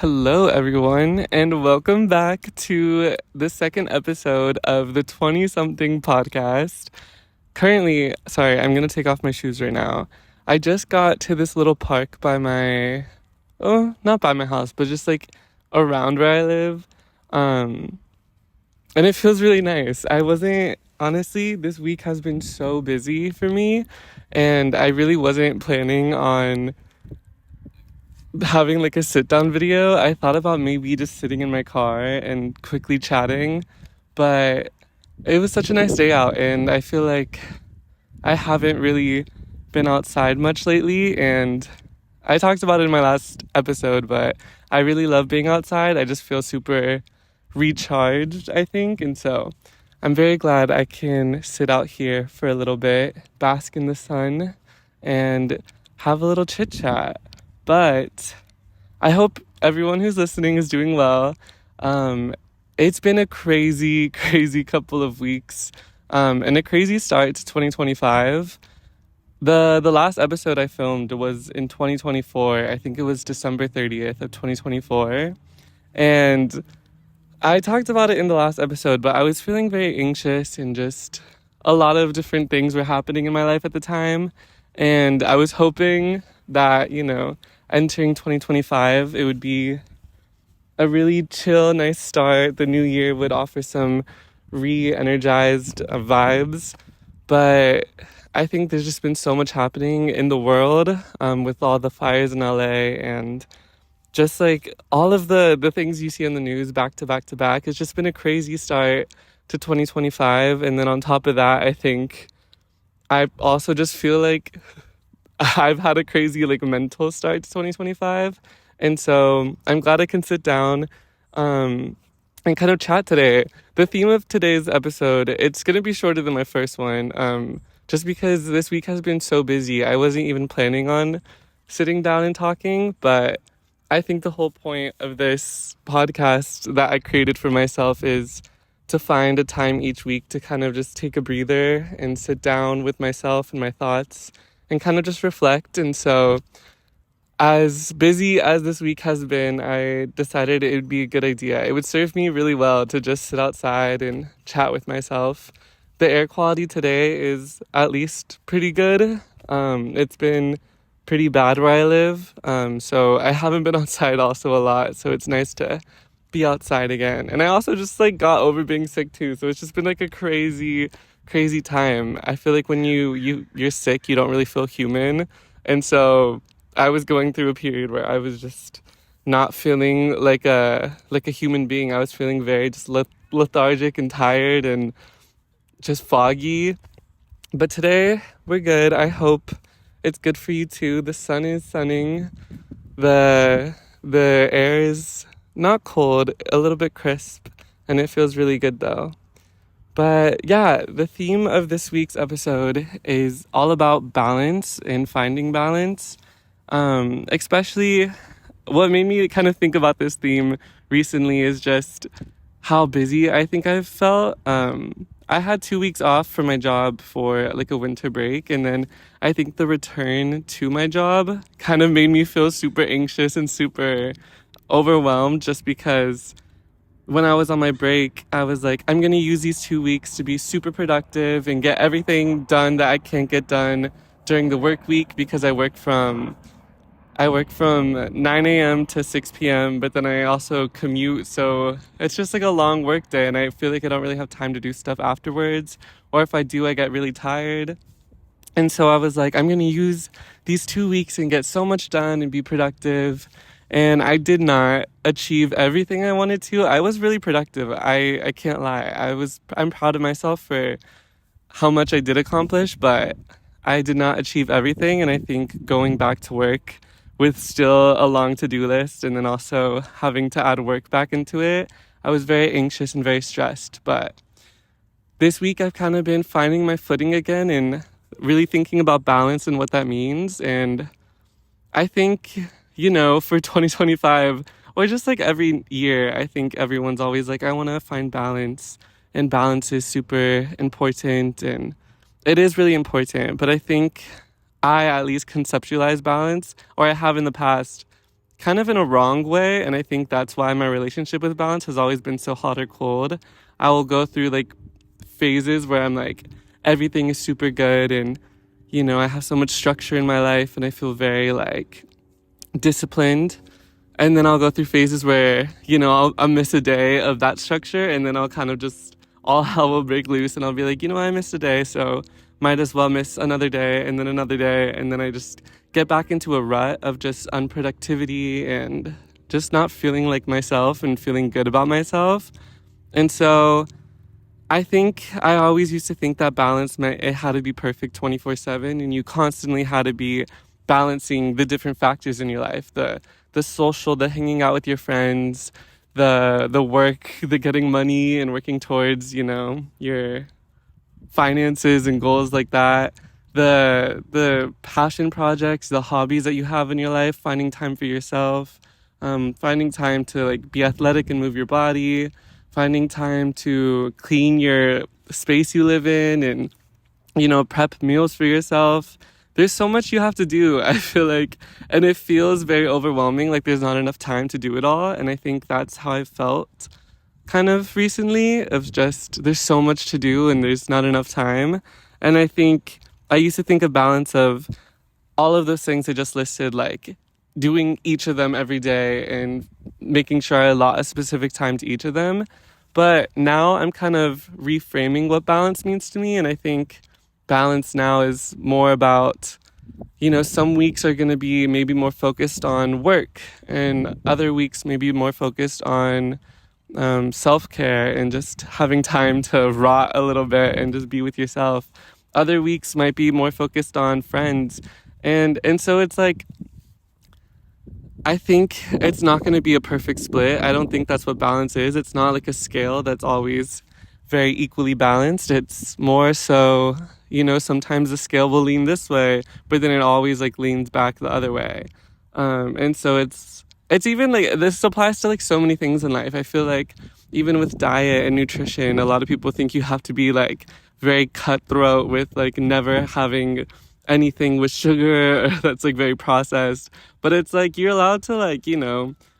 Hello, everyone, and welcome back to the second episode of the 20 something podcast. Currently, sorry, I'm gonna take off my shoes right now. I just got to this little park by not by my house, but just like around where I live. Um, and it feels really nice. Honestly, this week has been so busy for me, and I really wasn't planning on having like a sit down video. I thought about maybe just sitting in my car and quickly chatting, but it was such a nice day out, and I feel like I haven't really been outside much lately. And I talked about it in my last episode, but I really love being outside. I just feel super recharged, I think. And so I'm very glad I can sit out here for a little bit, bask in the sun, and have a little chit chat. But I hope everyone who's listening is doing well. Um, it's been a crazy, crazy couple of weeks, and a crazy start to 2025. The last episode I filmed was in 2024. I think it was December 30th of 2024. And I talked about it in the last episode, but I was feeling very anxious and just a lot of different things were happening in my life at the time. And I was hoping that, entering 2025, it would be a really chill, nice start. The new year would offer some re-energized vibes. But I think there's just been so much happening in the world, with all the fires in LA and just like all of the things you see on the news back to back to back. It's just been a crazy start to 2025. And then on top of that, I think I also just feel like I've had a crazy like mental start to 2025. And so I'm glad I can sit down and kind of chat today. The theme of today's episode, it's going to be shorter than my first one, just because this week has been so busy. I wasn't even planning on sitting down and talking, but I think the whole point of this podcast that I created for myself is to find a time each week to kind of just take a breather and sit down with myself and my thoughts and kind of just reflect. And so, as busy as this week has been, I decided it would be a good idea. It would serve me really well to just sit outside and chat with myself. The air quality today is at least pretty good. It's been pretty bad where I live, so I haven't been outside also a lot, so it's nice to be outside again. And I also just like got over being sick too, so it's just been like a crazy time. I feel like when you're sick, you don't really feel human. And so I was going through a period where I was just not feeling like a human being. I was feeling very just lethargic and tired and just foggy. But today we're good. I hope it's good for you too. The sun is sunning. The air is not cold, a little bit crisp, and it feels really good though. But yeah, the theme of this week's episode is all about balance and finding balance. Especially what made me kind of think about this theme recently is just how busy I think I've felt. I had 2 weeks off from my job for like a winter break, and then I think the return to my job kind of made me feel super anxious and super overwhelmed, just because when I was on my break, I was like, I'm going to use these 2 weeks to be super productive and get everything done that I can't get done during the work week, because I work from 9 a.m. to 6 p.m., but then I also commute. So it's just like a long work day, and I feel like I don't really have time to do stuff afterwards. Or if I do, I get really tired. And so I was like, I'm going to use these 2 weeks and get so much done and be productive. And I did not achieve everything I wanted to. I was really productive. I can't lie. I'm proud of myself for how much I did accomplish, but I did not achieve everything. And I think going back to work with still a long to-do list and then also having to add work back into it, I was very anxious and very stressed. But this week I've kind of been finding my footing again and really thinking about balance and what that means. And I think, for 2025, or just like every year, I think everyone's always like, I want to find balance, and balance is super important, and it is really important. But I think I at least conceptualize balance, or I have in the past, kind of in a wrong way. And I think that's why my relationship with balance has always been so hot or cold. I will go through like phases where I'm like, everything is super good and, I have so much structure in my life and I feel very like disciplined. And then I'll go through phases where, I'll miss a day of that structure and then I'll kind of just, all hell will break loose and I'll be like, I missed a day, so might as well miss another day and then another day. And then I just get back into a rut of just unproductivity and just not feeling like myself and feeling good about myself. And so I think I always used to think that balance meant it had to be perfect 24/7 and you constantly had to be balancing the different factors in your life, the social, the hanging out with your friends, the work, the getting money and working towards, your finances and goals like that, the passion projects, the hobbies that you have in your life, finding time for yourself, finding time to like be athletic and move your body, finding time to clean your space you live in and, prep meals for yourself. There's so much you have to do, I feel like, and it feels very overwhelming, like there's not enough time to do it all. And I think that's how I felt kind of recently, of just there's so much to do and there's not enough time. And I think I used to think of balance of all of those things I just listed, like doing each of them every day and making sure I allot a specific time to each of them. But now I'm kind of reframing what balance means to me. And I think balance now is more about, some weeks are going to be maybe more focused on work and other weeks maybe more focused on self-care and just having time to rot a little bit and just be with yourself. Other weeks might be more focused on friends. And so it's like, I think it's not going to be a perfect split. I don't think that's what balance is. It's not like a scale that's always very equally balanced. It's more so, sometimes the scale will lean this way, but then it always like leans back the other way. And so it's even like, this applies to like so many things in life. I feel like even with diet and nutrition, a lot of people think you have to be like very cutthroat with like never having anything with sugar or that's like very processed. But it's like you're allowed to like,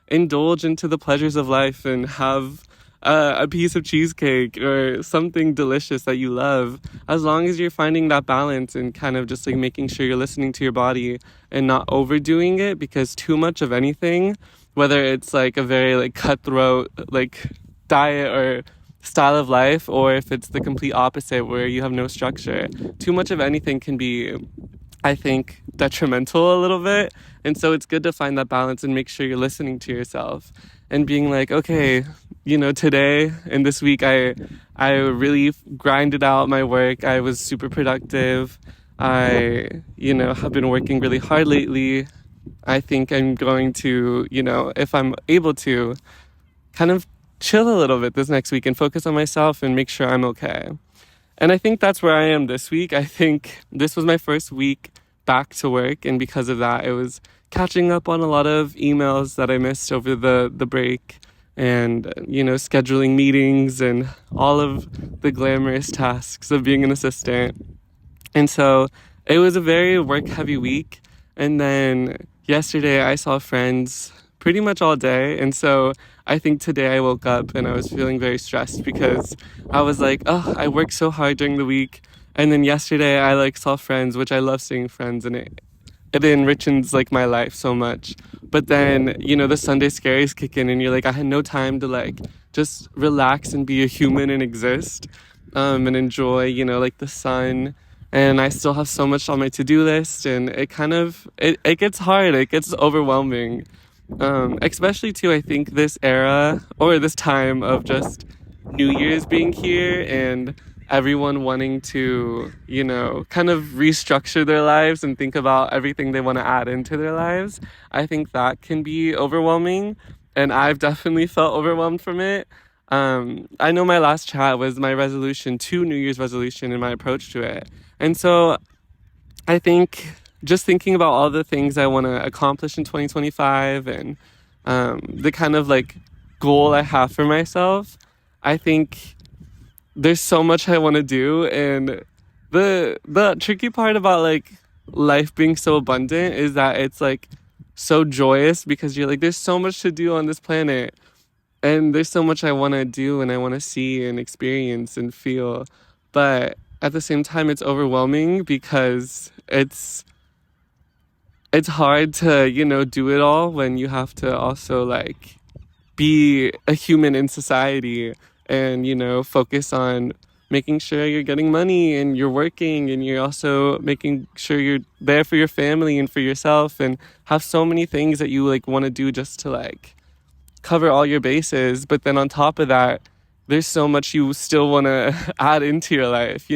indulge into the pleasures of life and have a piece of cheesecake or something delicious that you love, as long as you're finding that balance and kind of just like making sure you're listening to your body and not overdoing it, because too much of anything, whether it's like a very like cutthroat like diet or style of life, or if it's the complete opposite where you have no structure, too much of anything can be, I think, detrimental a little bit. And so it's good to find that balance and make sure you're listening to yourself and being like, okay, today and this week I really grinded out my work. I was super productive. I, have been working really hard lately. I think I'm going to, if I'm able to, kind of chill a little bit this next week and focus on myself and make sure I'm okay. And I think that's where I am this week. I think this was my first week back to work, and because of that, it was catching up on a lot of emails that I missed over the break and, scheduling meetings and all of the glamorous tasks of being an assistant. And so it was a very work-heavy week. And then yesterday I saw friends pretty much all day. And so I think today I woke up and I was feeling very stressed because I was like, oh, I worked so hard during the week. And then yesterday I like saw friends, which I love seeing friends, and it enriches like my life so much. But then, the Sunday scaries kick in and you're like, I had no time to like just relax and be a human and exist, and enjoy, like the sun. And I still have so much on my to-do list, and it kind of, it gets hard. It gets overwhelming. Especially too, I think this era or this time of just New Year's being here and everyone wanting to, kind of restructure their lives and think about everything they want to add into their lives. I think that can be overwhelming, and I've definitely felt overwhelmed from it. I know my last chat was my resolution to New Year's resolution and my approach to it. And so I think just thinking about all the things I want to accomplish in 2025 and the kind of like goal I have for myself, I think there's so much I want to do. And the tricky part about like life being so abundant is that it's like so joyous because you're like, there's so much to do on this planet. And there's so much I want to do and I want to see and experience and feel. But at the same time, it's overwhelming because it's hard to, do it all when you have to also like be a human in society and, focus on making sure you're getting money and you're working and you're also making sure you're there for your family and for yourself and have so many things that you like want to do just to like cover all your bases. But then on top of that, there's so much you still want to add into your life.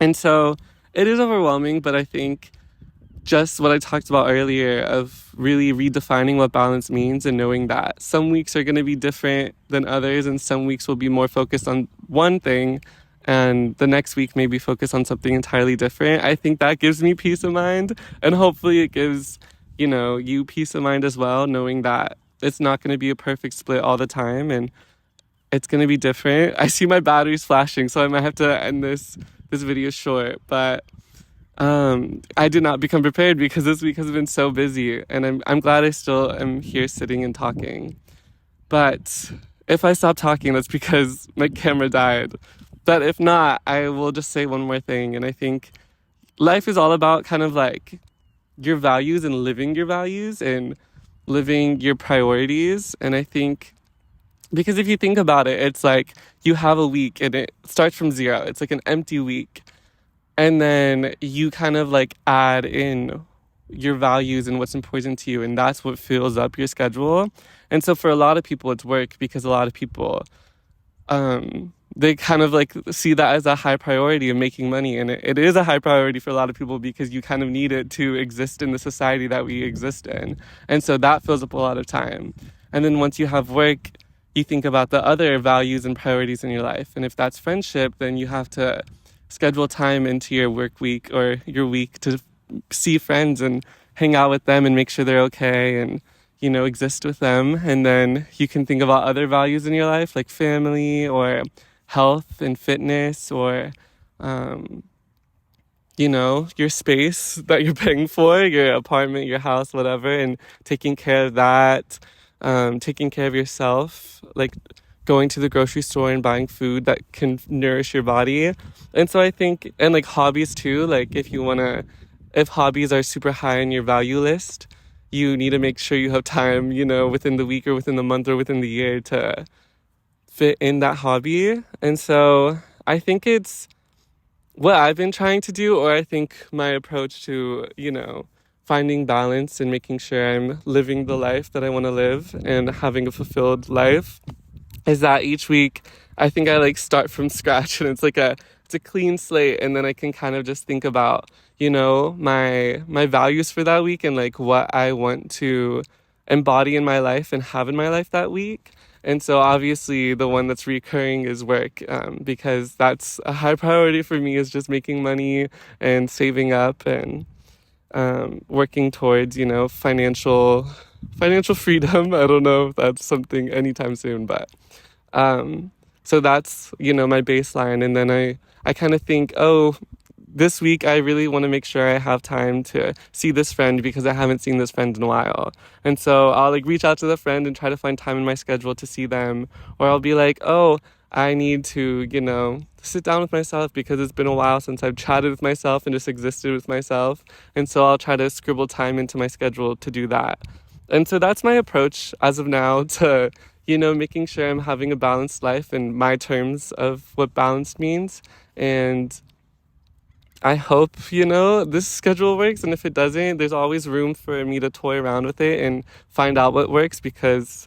And so it is overwhelming, but I think just what I talked about earlier of really redefining what balance means and knowing that some weeks are going to be different than others and some weeks will be more focused on one thing and the next week maybe focus on something entirely different. I think that gives me peace of mind, and hopefully it gives, you peace of mind as well, knowing that it's not going to be a perfect split all the time and it's going to be different. I see my batteries flashing, so I might have to end this video short, but I did not become prepared because this week has been so busy, and I'm glad I still am here sitting and talking. But if I stop talking, that's because my camera died. But if not, I will just say one more thing, and I think life is all about kind of like your values and living your values and living your priorities. And I think because if you think about it, it's like you have a week and it starts from zero. It's like an empty week. And then you kind of like add in your values and what's important to you. And that's what fills up your schedule. And so for a lot of people, it's work because a lot of people, they kind of like see that as a high priority of making money. And it is a high priority for a lot of people because you kind of need it to exist in the society that we exist in. And so that fills up a lot of time. And then once you have work, you think about the other values and priorities in your life. And if that's friendship, then you have to schedule time into your work week or your week to see friends and hang out with them and make sure they're okay and, exist with them. And then you can think about other values in your life like family or health and fitness or, your space that you're paying for, your apartment, your house, whatever, and taking care of that, taking care of yourself, like going to the grocery store and buying food that can nourish your body. And so I think, and like hobbies too, like if hobbies are super high on your value list, you need to make sure you have time, within the week or within the month or within the year to fit in that hobby. And so I think it's what I've been trying to do, or I think my approach to, finding balance and making sure I'm living the life that I want to live and having a fulfilled life is that each week I think I like start from scratch and it's a clean slate, and then I can kind of just think about, my values for that week and like what I want to embody in my life and have in my life that week. And so obviously the one that's recurring is work, because that's a high priority for me, is just making money and saving up and working towards, financial freedom. I don't know if that's something anytime soon, but so that's, my baseline. And then I kind of think, oh, this week I really want to make sure I have time to see this friend because I haven't seen this friend in a while. And so I'll like reach out to the friend and try to find time in my schedule to see them. Or I'll be like, oh, I need to, sit down with myself because it's been a while since I've chatted with myself and just existed with myself. And so I'll try to scribble time into my schedule to do that. And so that's my approach as of now to, making sure I'm having a balanced life in my terms of what balance means. And I hope, this schedule works. And if it doesn't, there's always room for me to toy around with it and find out what works because,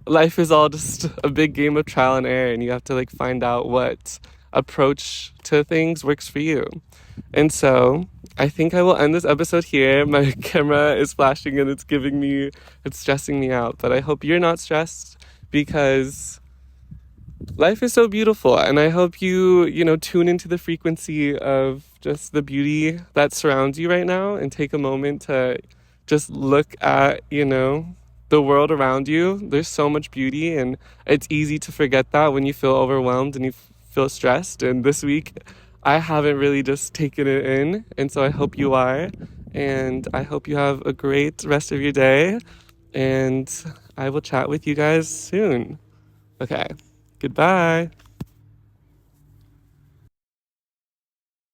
life is all just a big game of trial and error, and you have to like find out what approach to things works for you. And so I think I will end this episode here. My camera is flashing and it's stressing me out, but I hope you're not stressed because life is so beautiful. And I hope you, tune into the frequency of just the beauty that surrounds you right now and take a moment to just look at, the world around you. There's so much beauty, and it's easy to forget that when you feel overwhelmed and you feel stressed. And this week I haven't really just taken it in, and so I hope you are. And I hope you have a great rest of your day. And I will chat with you guys soon. Okay, goodbye.